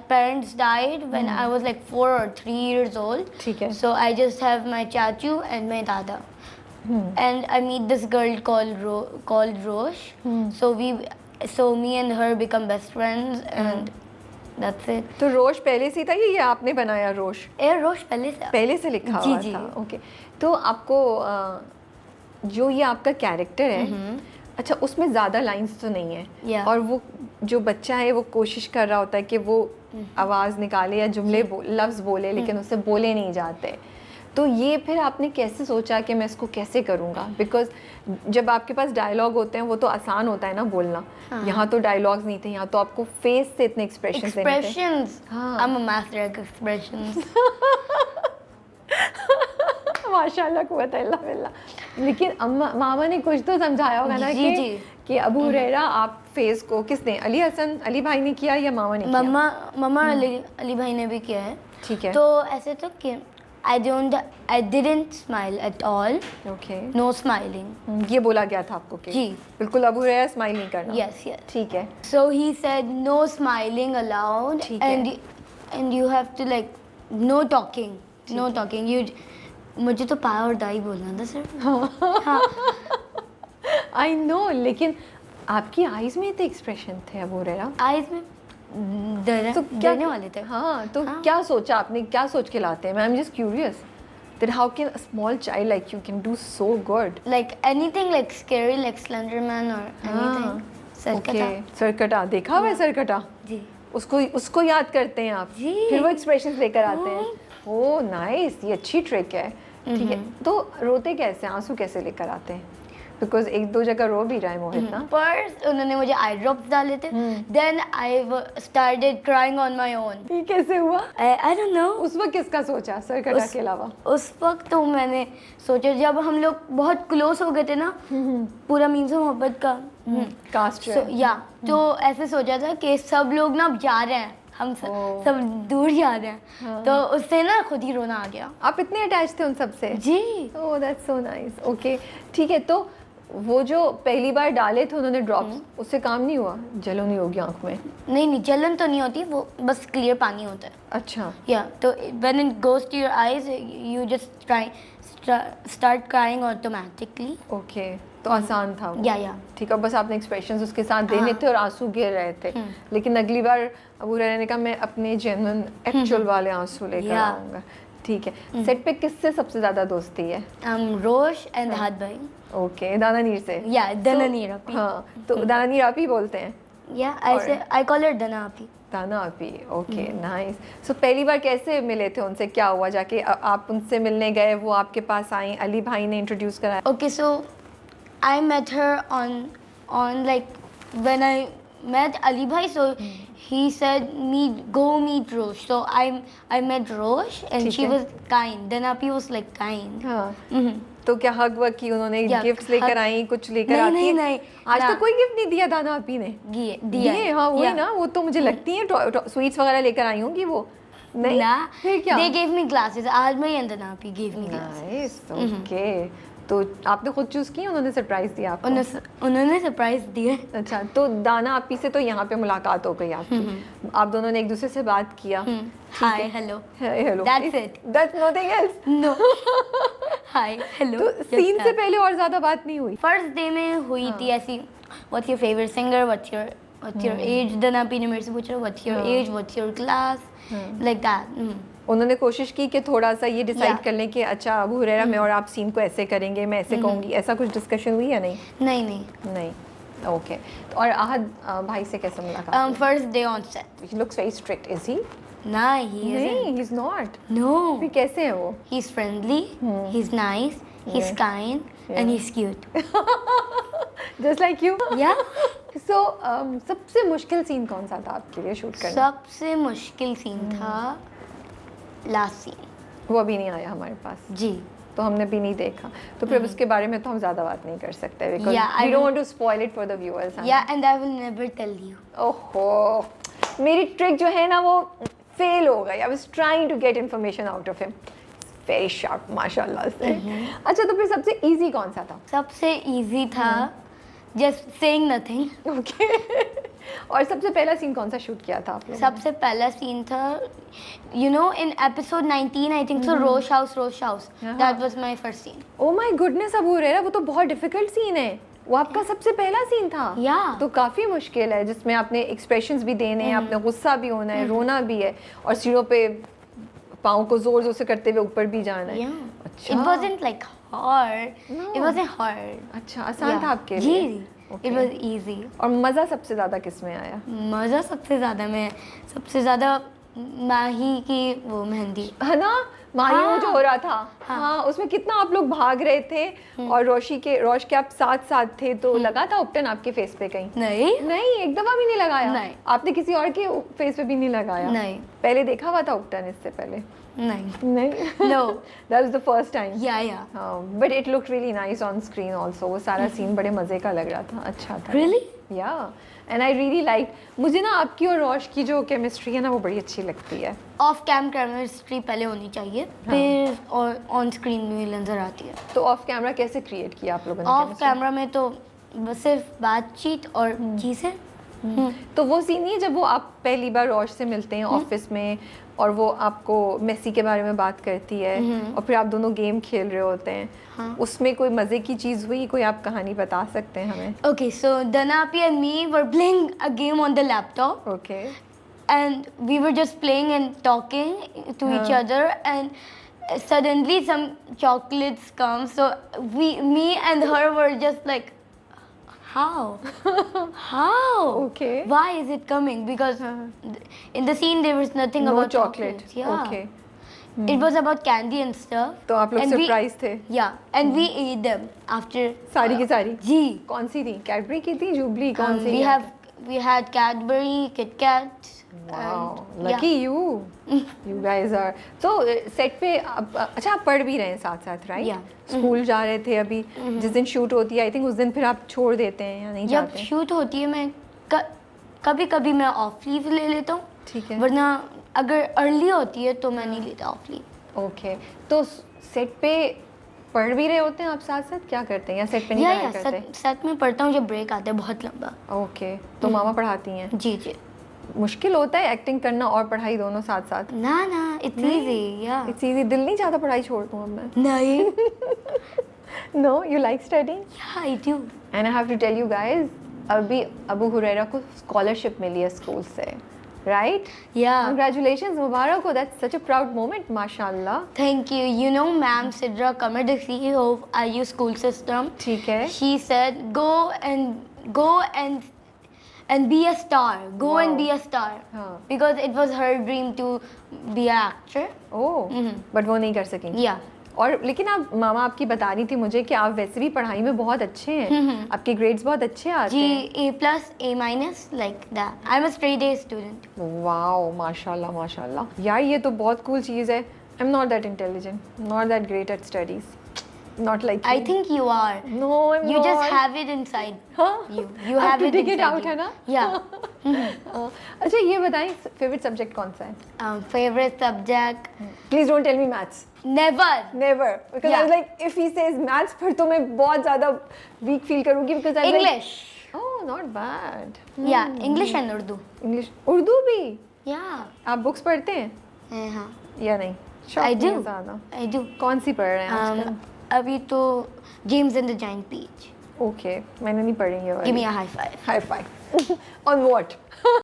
parents died when I was like 4 or 3 years old. ठीक है. So I just have my chachu and my dada. And I meet this girl called Rosh. So me and her become best friends and that's it. तो रोश पहले से था ये आपने बनाया रोश? रोश पहले से लिखा हुआ था. ओके. तो आपको जो ये आपका कैरेक्टर है, अच्छा उसमें ज़्यादा लाइंस तो नहीं है, और वो जो बच्चा है वो कोशिश कर रहा होता है कि वो आवाज़ निकाले या जुमले लफ्ज़ बोले, लेकिन उससे बोले नहीं जाते. तो ये फिर आपने कैसे सोचा कि मैं इसको कैसे करूँगा? बिकॉज जब आपके पास डायलॉग होते हैं वो तो आसान होता है ना बोलना. यहाँ तो डायलॉग्स नहीं थे, यहाँ तो आपको फेस से इतने एक्सप्रेशंस देने थे. I'm a master at expressions. माशाल्लाह कुव्वत इल्ला बिल्लाह. लेकिन मामा ने कुछ तो समझाया होगा ना कि अबू हुरैरा आप फेस को किसने, अली भाई ने किया या मामा ने किया? मम्मा अली भाई ने भी किया है. ठीक है. तो ऐसे तो कि I didn't smile at all. Okay. No smiling. ये बोला गया था आपको कि जी बिल्कुल अबू हुरैरा स्माइल नहीं करना. Yes. ठीक है. So he said no smiling allowed. ठीक है. And you have to like no talking. मुझे तो पा और दाई बोलना था सर. I know, लेकिन आपकी आईज में इतने एक्सप्रेशन थे अबू हुरैरा. आईज में तो डरने वाले थे. तो क्या सोचा आपने, क्या सोच के लाते हैं? I'm just curious that how can a small child like you can do so good? Like anything like scary like Slenderman or anything. Sarkata देखा हुआ है सरकटा? जी. उसको याद करते हैं आप? जी. फिर वो एक्सप्रेशंस लेकर आते हैं. ओह नाइस, ये अच्छी ट्रिक है. ठीक है. तो रोते कैसे, आंसू कैसे लेकर आते हैं? बिकॉज एक दो जगह रो भी रहा है मोहित ना. फर्स्ट उन्होंने मुझे आई ड्रॉप्स डाले थे. Then I started crying on my own. ये कैसे हुआ? I don't know. उस वक्त किसका सोचा सरकटा के अलावा? उस वक्त तो मैंने सोचा जब हम लोग बहुत क्लोज हो गए थे ना, पूरा मीन्स मोहब्बत का कास्ट तो ऐसे सोचा था कि सब लोग ना अब जा रहे हैं, हम सब दूर जा रहे हैं. तो उससे ना खुद ही रोना आ गया. आप इतने अटैच थे उन सब से? जी. Oh that's so nice. Okay ठीक है. तो वो जो पहली बार डाले थे उन्होंने ड्रॉप्स, उससे काम नहीं हुआ? जलन नहीं होगी आँख में? नहीं जलन तो नहीं होती, वो बस क्लियर पानी होता है. अच्छा. तो when it goes to your eyes you just start crying automatically. Okay. तो आसान था वो? या ठीक है. बस आपने एक्सप्रेशंस उसके साथ देने थे और आंसू गिर रहे थे. लेकिन अगली बार अबू हुरैरा ने कहा मैं अपने जेन्युइन एक्चुअल वाले आंसू लेकर आऊँगा. ठीक है. सेट पे किससे सबसे ज़्यादा दोस्ती है? रोश एंड हाद भाई. ओके. दानानीर से? या दानानीर आपी. हाँ. तो दानानीर आपी बोलते हैं? या आई कॉल हर दाना आपी. दाना आपी. Okay nice. सो पहली बार कैसे मिले थे उनसे, क्या हुआ जाके आप उनसे मिलने गए, वो आपके पास आई, अली भाई ने इंट्रोड्यूस कराया? Okay so I met her on like when I met Ali Bhai, so he said go meet Rosh. So I met Rosh and she was kind. Then Api was like kind. हाँ. तो क्या हग वग की उन्होंने? Gifts लेकर आई, कुछ लेकर आती है? नहीं. आज तक कोई गिफ्ट नहीं दिया दाना आपी ने? दिए. हाँ वही ना, वो तो मुझे लगती है स्वीट्स वगैरह लेकर आई होंगी वो. नहीं ना. फिर क्या? They gave me glasses. आज मैं and then Api gave me glasses. Nice. Okay. तो आपने खुद चूज की, उन्होंने सरप्राइज दिया आपको? उन्होंने सरप्राइज दिया. अच्छा. तो दाना आपी से तो यहाँ पे मुलाकात हो गई आपकी. आप दोनों ने एक दूसरे से बात किया. Hi hello. That's it. That's nothing else. No. Hi hello. तो सीन से पहले और ज्यादा बात नहीं हुई? फर्स्ट डे में हुई थी ऐसी. What's your favorite singer? What's your age? दाना आपी ने मेरे से पूछा what's your age? What's your class? Like that. उन्होंने कोशिश की कि थोड़ा सा ये डिसाइड कर लें कि अच्छा अबू हुरैरा मैं और आप सीन को ऐसे करेंगे, मैं ऐसे कहूँगी, ऐसा कुछ डिस्कशन हुई या नहीं? नहीं. ओके. और आहद भाई से कैसे मुलाकात? First day on set. He looks very strict. Is he? नहीं, ही इज नॉट. नो. फिर कैसे है वो? He is friendly, he is nice, he is kind and he is cute. Just like you. या. सो सबसे मुश्किल सीन कौन सा था आपके लिए शूट करना? सबसे मुश्किल सीन था लास्ट सीन. वो अभी नहीं आया हमारे पास. जी. तो हमने भी नहीं देखा, तो फिर उसके बारे में तो हम ज़्यादा बात नहीं कर सकते because we don't want to spoil it for the viewers. Yeah, and I will never tell you. ओहो, मेरी ट्रिक जो है ना वो फेल हो गई. I was trying to get information out of him. Very sharp, माशाल्लाह से. अच्छा, तो फिर सबसे easy कौन सा था? सबसे easy था just saying nothing. Okay. और सबसे पहला सीन कौन सा शूट किया था आप लोगों ने? सबसे पहला सीन था, you know, in episode 19 I think so, Rosh house that was my first scene. Oh my goodness Abu Huraira, वो तो बहुत डिफिकल्ट सीन है, वो आपका सबसे पहला सीन था? या तो काफ़ी मुश्किल है, जिसमें आपने एक्सप्रेशंस भी देने हैं, आपने गुस्सा भी होना है, रोना भी है, और सीढ़ों पे पाँव को जोर जोर से करते हुए ऊपर भी जाना है। अच्छा, it wasn't like hard, it wasn't hard. अच्छा, आसान था आपके लिए? जी, इट वाज इजी। और मज़ा सबसे ज़्यादा किस में आया? मज़ा सबसे ज़्यादा माही की वो मेहंदी, है ना, माही वो जो हो रहा था। हाँ। हाँ, उसमें कितना आप लोग भाग रहे थे, और रोश के आप साथ साथ थे, तो लगा था उपटन आपके फेस पे कहीं? नहीं नहीं, एक दफा भी नहीं लगाया? नहीं। आपने किसी और के फेस पे भी नहीं लगाया? नहीं पहले देखा हुआ था उपटन इससे पहले? नहीं नहीं। No That was the first time. या But it looked really nice on screen also. वो सारा सीन बड़े मज़े का लग रहा था, अच्छा था। Really? Yeah. And I really liked, मुझे ना आपकी और रोश की जो केमिस्ट्री है ना, वो बड़ी अच्छी लगती है। ऑफ कैम केमिस्ट्री पहले होनी चाहिए, फिर और ऑन स्क्रीन में नजर आती है। तो ऑफ कैमरा कैसे क्रिएट किया आप लोगों ने ऑफ chemistry? कैमरा में तो बस सिर्फ बातचीत और चीज़ें। तो वो सीन नहीं है जब वो आप पहली बार रोश से मिलते हैं ऑफिस में, और वो आपको मेसी के बारे में बात करती है, और फिर आप दोनों गेम खेल रहे होते हैं, उसमें कोई मज़े की चीज़ हुई, कोई आप कहानी बता सकते हैं हमें? Okay, so Danapi and me were playing a game on the laptop, Okay. and we were just playing and talking to each other, and suddenly some chocolates come. So me and her were just like, how? Okay. Why is it coming? Because in the scene there was nothing No about chocolate. chocolates. Yeah. Okay. It was about candy and stuff. तो आप लोग And we- surprise थे? Yeah, and we ate them after. सारी की सारी? जी. कौन सी थी? Cadbury की थी, जुबली, कौन सी? We had Cadbury, Kit Kat. Wow, lucky you. You guys are. So set पे अच्छा आप पढ़ भी रहे हैं साथ साथ, राइट? Yeah. स्कूल जा रहे थे अभी, जिस दिन शूट होती है, आई थिंक उस दिन फिर आप छोड़ देते हैं या नहीं जब जाते? शूट होती है मैं कभी कभी मैं ऑफ लीव ले लेता हूँ, ठीक है। वरना अगर अर्ली होती है तो मैं नहीं लेता ऑफ लीव। ओके, तो सेट पे पढ़ भी रहे होते हैं आप साथ साथ, क्या करते हैं, या सेट पे नहीं पढ़ाई करते? साथ में पढ़ता हूँ जब ब्रेक आता है बहुत लंबा। ओके, तो मामा पढ़ाती हैं? जी जी। मुश्किल होता है एक्टिंग करना और पढ़ाई दोनों साथ साथ? ना इट्स इजी। या इट्स इजी, दिल नहीं चाहता पढ़ाई छोड़ दूँ अब मैं? नहीं। No, you like studying? या I do. And I have to tell you guys, अभी अबू हुरैरा को स्कॉलरशिप मिली है स्कूल से, राइट? या कंग्रेचुलेशंस, मुबारक हो, that's such a proud moment, माशाल्लाह। Thank you. You know ma'am Sidra Qamar, the CEO of IU school system, ठीक है। she said go and be a star. Go Wow. and be a star. हाँ। Because it was her dream to be an actor. Oh, but वो नहीं कर सकेंगी। Yeah. और लेकिन आप मामा आपकी बता रही थी मुझे कि आप वैसे भी पढ़ाई में बहुत अच्छे हैं, आपके ग्रेड्स बहुत अच्छे आते हैं। G, A+, A-, like that. I'm a straight A student. Wow, माशाल्लाह माशाल्लाह। यार ये तो बहुत कूल चीज़ है। I am not that intelligent, not that great at studies, not like I think you are. No, I am You just have it inside. You I have have to it dig it inside out, you. है ना? Yeah. अच्छा ये बताएं, favourite subject कौन सा है? Favorite subject? Please don't tell me maths. Never. Never, because I was Yeah. like, if he says maths, फिर तो मैं बहुत ज़्यादा weak feel करूँगी, because I was like, English. oh, not bad. Yeah, English and Urdu. English, Urdu भी? Yeah. आप books पढ़ते हैं हाँ. या नहीं? शौक I नहीं do. है ज़्यादा? I do. कौन सी पढ़ रहे हैं आजकल? अभी तो James and the Giant Peach. Okay, मैंने नहीं पढ़ी ये वाली। Give me a high five. High five. On what?